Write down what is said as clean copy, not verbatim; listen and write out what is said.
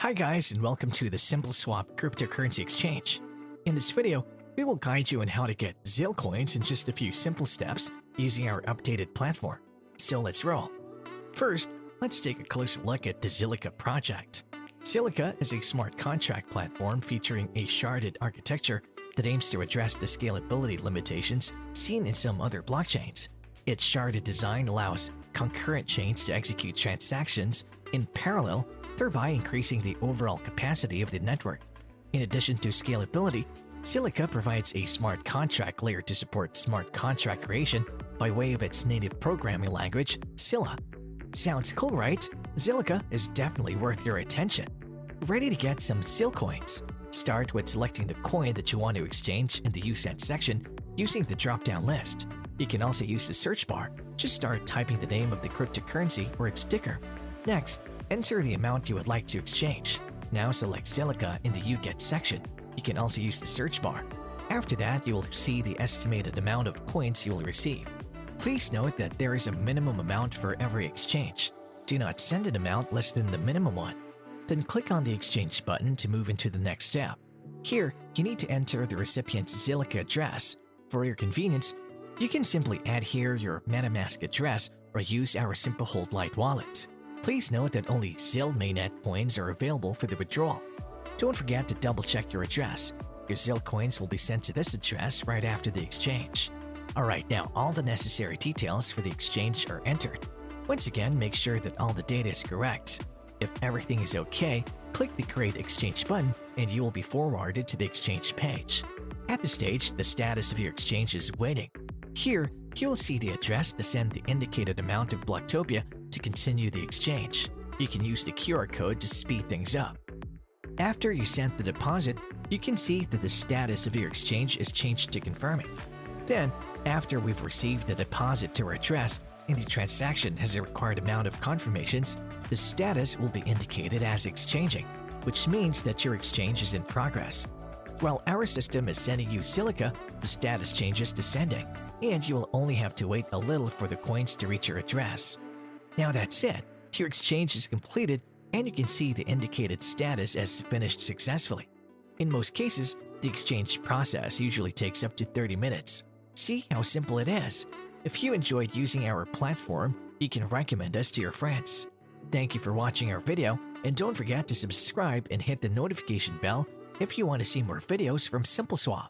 Hi guys, and welcome to the SimpleSwap cryptocurrency exchange. In this video, we will guide you on how to get ZIL coins in just a few simple steps using our updated platform. So let's roll. First, let's take a closer look at the Zilliqa project. Zilliqa is a smart contract platform featuring a sharded architecture that aims to address the scalability limitations seen in some other blockchains. Its sharded design allows concurrent chains to execute transactions in parallel, thereby increasing the overall capacity of the network. In addition to scalability, Zilliqa provides a smart contract layer to support smart contract creation by way of its native programming language, Zilla. Sounds cool, right? Zilliqa is definitely worth your attention. Ready to get some ZIL coins? Start with selecting the coin that you want to exchange in the USET section using the drop-down list. You can also use the search bar. Just start typing the name of the cryptocurrency or its ticker. Next, enter the amount you would like to exchange. Now select Zilliqa in the UGET section. You can also use the search bar. After that, you will see the estimated amount of coins you will receive. Please note that there is a minimum amount for every exchange. Do not send an amount less than the minimum one. Then click on the exchange button to move into the next step. Here, you need to enter the recipient's Zilliqa address. For your convenience, you can simply add here your MetaMask address or use our SimpleHold Lite wallet. Please note that only ZIL mainnet coins are available for the withdrawal. Don't forget to double-check your address. Your ZIL coins will be sent to this address right after the exchange. Alright, now all the necessary details for the exchange are entered. Once again, make sure that all the data is correct. If everything is okay, click the Create Exchange button and you will be forwarded to the exchange page. At this stage, the status of your exchange is waiting. Here, you will see the address to send the indicated amount of Blocktopia to continue the exchange. You can use the QR code to speed things up. After you sent the deposit, you can see that the status of your exchange is changed to confirming. Then, after we've received the deposit to our address and the transaction has a required amount of confirmations, the status will be indicated as exchanging, which means that your exchange is in progress. While our system is sending you Zilliqa, the status changes to sending, and you will only have to wait a little for the coins to reach your address. Now that's it. Your exchange is completed and you can see the indicated status as finished successfully. In most cases, the exchange process usually takes up to 30 minutes. See how simple it is. If you enjoyed using our platform, you can recommend us to your friends. Thank you for watching our video, and don't forget to subscribe and hit the notification bell if you want to see more videos from SimpleSwap.